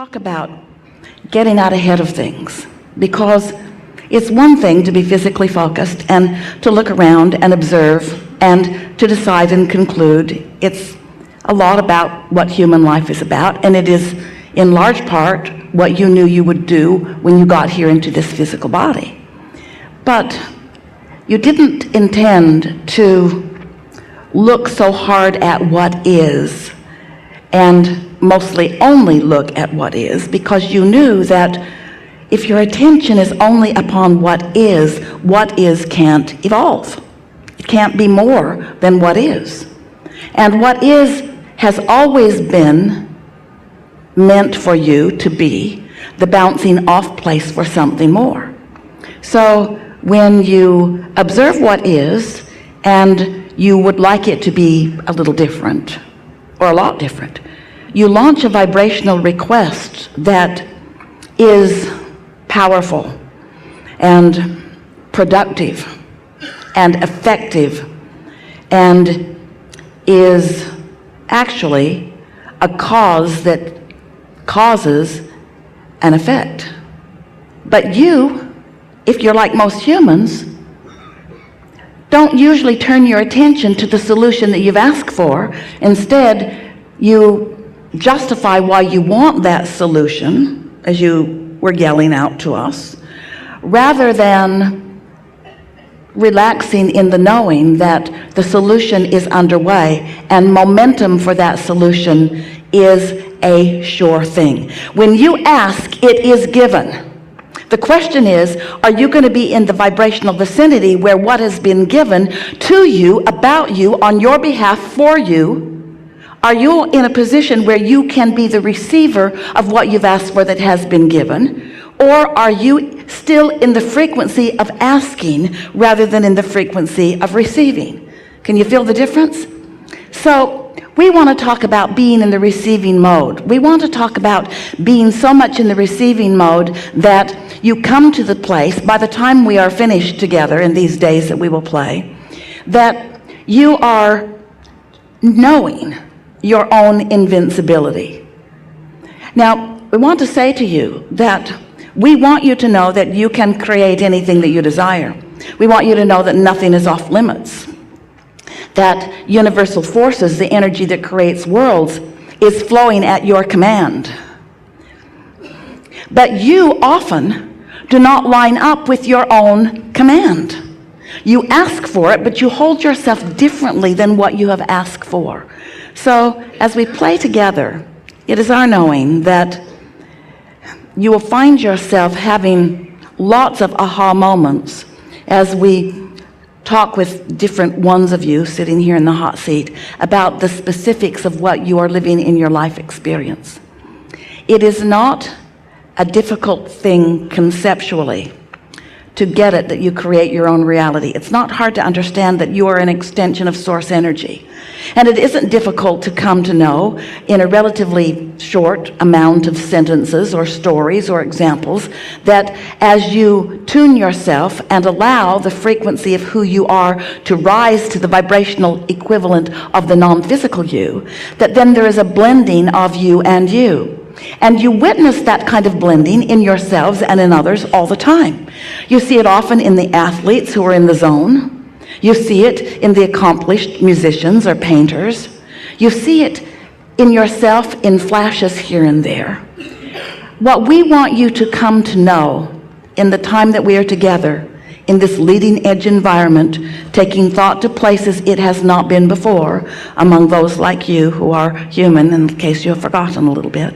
talk about getting out ahead of things, because it's one thing to be physically focused and to look around and observe and to decide and conclude. It's a lot about what human life is about, and it is in large part what you knew you would do when you got here into this physical body. But you didn't intend to look so hard at what is, and mostly only look at what is, because you knew that if your attention is only upon what is can't evolve. It can't be more than what is. And what is has always been meant for you to be the bouncing off place for something more. So when you observe what is and you would like it to be a little different or a lot different, you launch a vibrational request that is powerful and productive and effective and is actually a cause that causes an effect. But you, if you're like most humans, don't usually turn your attention to the solution that you've asked for. Instead, you justify why you want that solution, as you were yelling out to us, rather than relaxing in the knowing that the solution is underway and momentum for that solution is a sure thing. When you ask, it is given. The question is, are you going to be in the vibrational vicinity where what has been given to you, about you, on your behalf, for you? Are you in a position where you can be the receiver of what you've asked for that has been given? Or are you still in the frequency of asking rather than in the frequency of receiving? Can you feel the difference? So we want to talk about being in the receiving mode. We want to talk about being so much in the receiving mode that you come to the place, by the time we are finished together in these days that we will play, that you are knowing your own invincibility. Now, we want to say to you that we want you to know that you can create anything that you desire. We want you to know that nothing is off limits, that universal forces, the energy that creates worlds, is flowing at your command. But you often do not line up with your own command. You ask for it, but you hold yourself differently than what you have asked for. So as we play together, it is our knowing that you will find yourself having lots of aha moments as we talk with different ones of you sitting here in the hot seat about the specifics of what you are living in your life experience. It is not a difficult thing conceptually to get it that you create your own reality. It's not hard to understand that you are an extension of source energy. And it isn't difficult to come to know in a relatively short amount of sentences or stories or examples that as you tune yourself and allow the frequency of who you are to rise to the vibrational equivalent of the non-physical you, that then there is a blending of you and you. And you witness that kind of blending in yourselves and in others all the time. You see it often in the athletes who are in the zone. You see it in the accomplished musicians or painters. You see it in yourself in flashes here and there. What we want you to come to know in the time that we are together in this leading edge environment, taking thought to places it has not been before among those like you who are human, in case you have forgotten a little bit.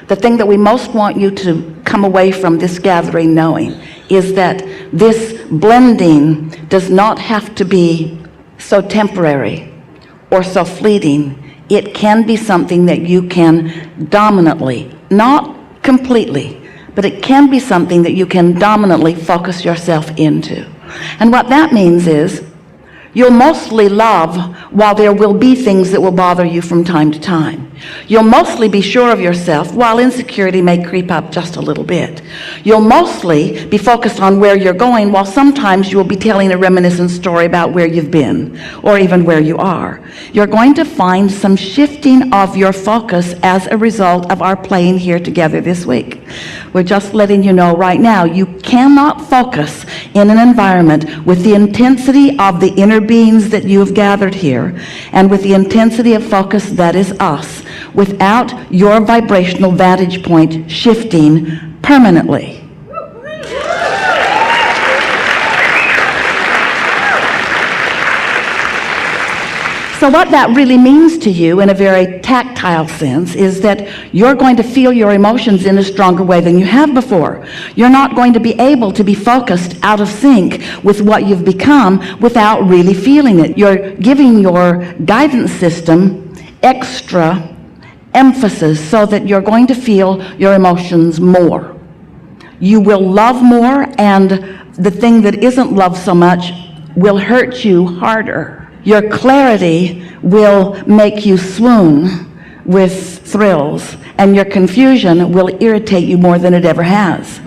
The thing that we most want you to come away from this gathering knowing is that this blending does not have to be so temporary or so fleeting. It can be something that you can dominantly, not completely, but it can be something that you can dominantly focus yourself into. And what that means is you'll mostly love while there will be things that will bother you from time to time. You'll mostly be sure of yourself, while insecurity may creep up just a little bit. You'll mostly be focused on where you're going, while sometimes you'll be telling a reminiscent story about where you've been, or even where you are. You're going to find some shifting of your focus as a result of our playing here together this week. We're just letting you know right now, you cannot focus in an environment with the intensity of the inner beings that you have gathered here, and with the intensity of focus that is us, without your vibrational vantage point shifting permanently. So what that really means to you in a very tactile sense is that you're going to feel your emotions in a stronger way than you have before. You're not going to be able to be focused out of sync with what you've become without really feeling it. You're giving your guidance system extra emphasis so that you're going to feel your emotions more. You will love more, and the thing that isn't loved so much will hurt you harder. Your clarity will make you swoon with thrills, and your confusion will irritate you more than it ever has.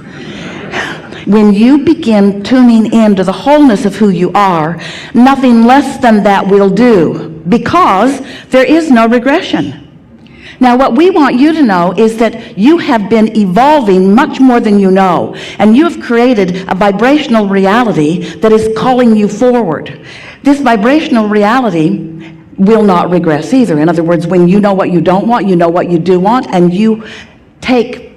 When you begin tuning into the wholeness of who you are, nothing less than that will do, because there is no regression. Now, what we want you to know is that you have been evolving much more than you know, and you have created a vibrational reality that is calling you forward. This vibrational reality will not regress either. In other words, when you know what you don't want, you know what you do want, and you take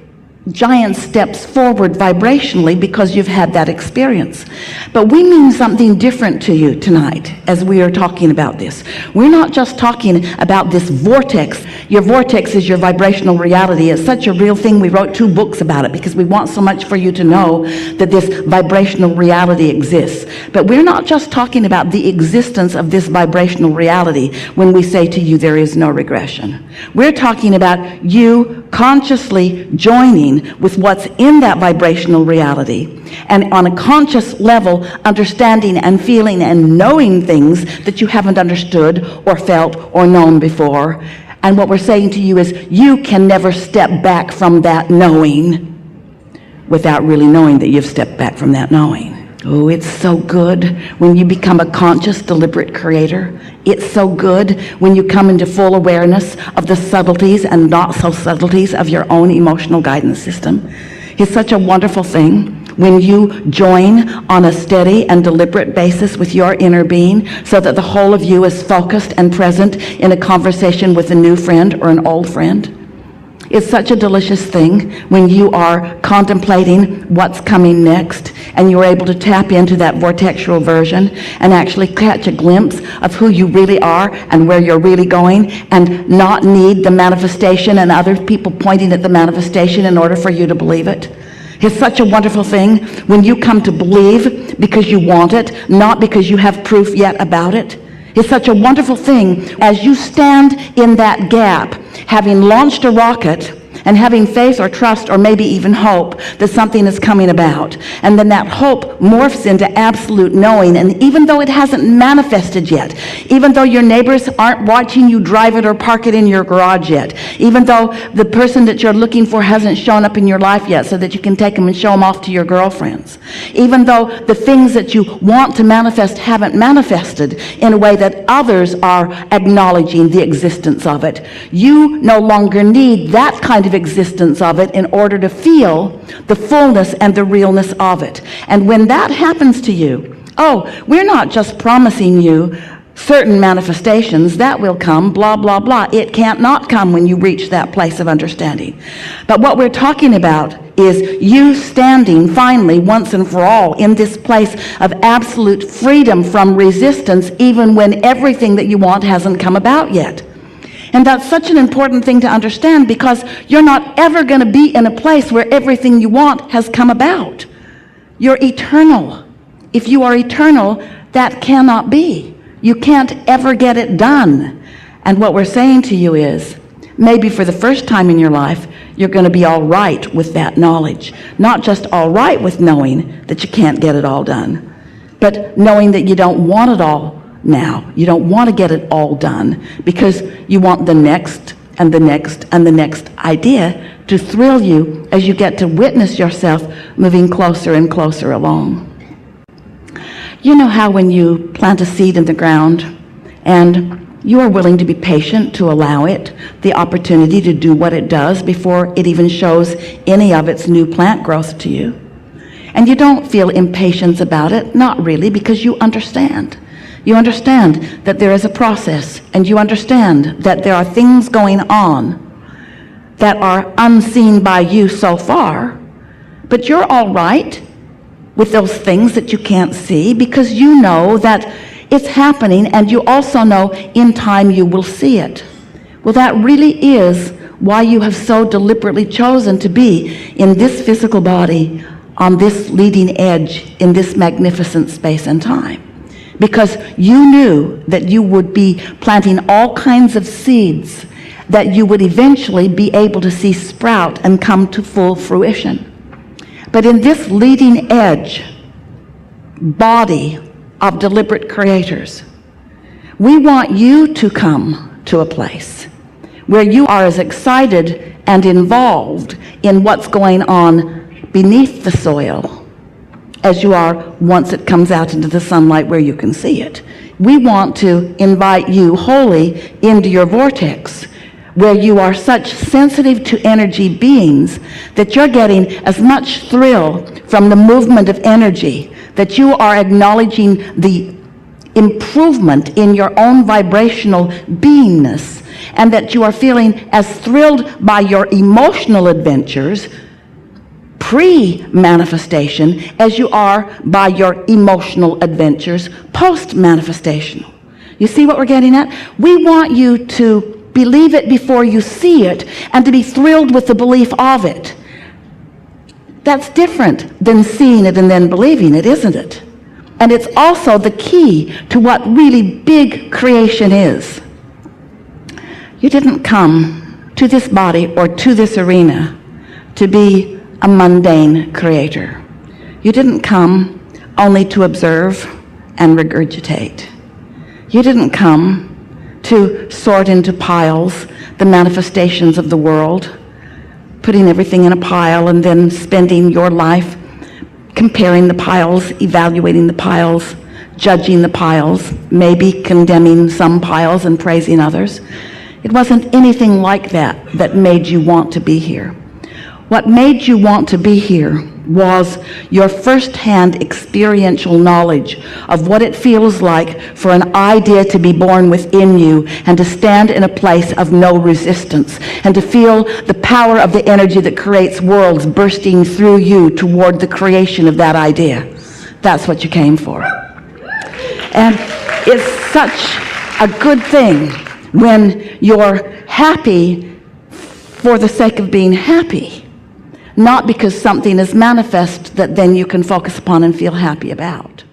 giant steps forward vibrationally because you've had that experience. But we mean something different to you tonight as we are talking about this. We're not just talking about this vortex. Your vortex is your vibrational reality. It's such a real thing. We wrote 2 books about it because we want so much for you to know that this vibrational reality exists. But we're not just talking about the existence of this vibrational reality when we say to you there is no regression. We're talking about you consciously joining with what's in that vibrational reality, and on a conscious level understanding and feeling and knowing things that you haven't understood or felt or known before. And what we're saying to you is you can never step back from that knowing without really knowing that you've stepped back from that knowing. Oh, it's so good when you become a conscious, deliberate creator. It's so good when you come into full awareness of the subtleties and not so subtleties of your own emotional guidance system. It's such a wonderful thing when you join on a steady and deliberate basis with your inner being so that the whole of you is focused and present in a conversation with a new friend or an old friend. It's such a delicious thing when you are contemplating what's coming next and you're able to tap into that vortexual version and actually catch a glimpse of who you really are and where you're really going, and not need the manifestation and other people pointing at the manifestation in order for you to believe it. It's such a wonderful thing when you come to believe because you want it, not because you have proof yet about it. It's such a wonderful thing as you stand in that gap, having launched a rocket and having faith or trust or maybe even hope that something is coming about. And then that hope morphs into absolute knowing. And even though it hasn't manifested yet, even though your neighbors aren't watching you drive it or park it in your garage yet, even though the person that you're looking for hasn't shown up in your life yet so that you can take them and show them off to your girlfriends, even though the things that you want to manifest haven't manifested in a way that others are acknowledging the existence of it, you no longer need that kind of existence of it in order to feel the fullness and the realness of it. And when that happens to you, we're not just promising you certain manifestations that will come, blah, blah, blah. It can't not come when you reach that place of understanding. But what we're talking about is you standing finally once and for all in this place of absolute freedom from resistance, even when everything that you want hasn't come about yet. And that's such an important thing to understand, because you're not ever going to be in a place where everything you want has come about. You're eternal. If you are eternal, that cannot be. You can't ever get it done. And what we're saying to you is, maybe for the first time in your life, you're going to be all right with that knowledge. Not just all right with knowing that you can't get it all done, but knowing that you don't want it all now. You don't want to get it all done because you want the next and the next and the next idea to thrill you as you get to witness yourself moving closer and closer along. You know how when you plant a seed in the ground and you are willing to be patient to allow it the opportunity to do what it does before it even shows any of its new plant growth to you. And you don't feel impatience about it, not really, because you understand. You understand that there is a process, and you understand that there are things going on that are unseen by you so far, but you're all right with those things that you can't see because you know that it's happening, and you also know in time you will see it. Well, that really is why you have so deliberately chosen to be in this physical body on this leading edge in this magnificent space and time. Because you knew that you would be planting all kinds of seeds that you would eventually be able to see sprout and come to full fruition. But in this leading edge body of deliberate creators, we want you to come to a place where you are as excited and involved in what's going on beneath the soil as you are once it comes out into the sunlight where you can see it. We want to invite you wholly into your vortex, where you are such sensitive to energy beings that you're getting as much thrill from the movement of energy, that you are acknowledging the improvement in your own vibrational beingness, and that you are feeling as thrilled by your emotional adventures pre-manifestation as you are by your emotional adventures post-manifestation. You see what we're getting at? We want you to believe it before you see it and to be thrilled with the belief of it. That's different than seeing it and then believing it, isn't it? And it's also the key to what really big creation is. You didn't come to this body or to this arena to be a mundane creator. You didn't come only to observe and regurgitate. You didn't come to sort into piles the manifestations of the world, putting everything in a pile and then spending your life comparing the piles, evaluating the piles, judging the piles, maybe condemning some piles and praising others. It wasn't anything like that that made you want to be here. What made you want to be here was your first-hand experiential knowledge of what it feels like for an idea to be born within you and to stand in a place of no resistance and to feel the power of the energy that creates worlds bursting through you toward the creation of that idea. That's what you came for. And it's such a good thing when you're happy for the sake of being happy, not because something is manifest that then you can focus upon and feel happy about.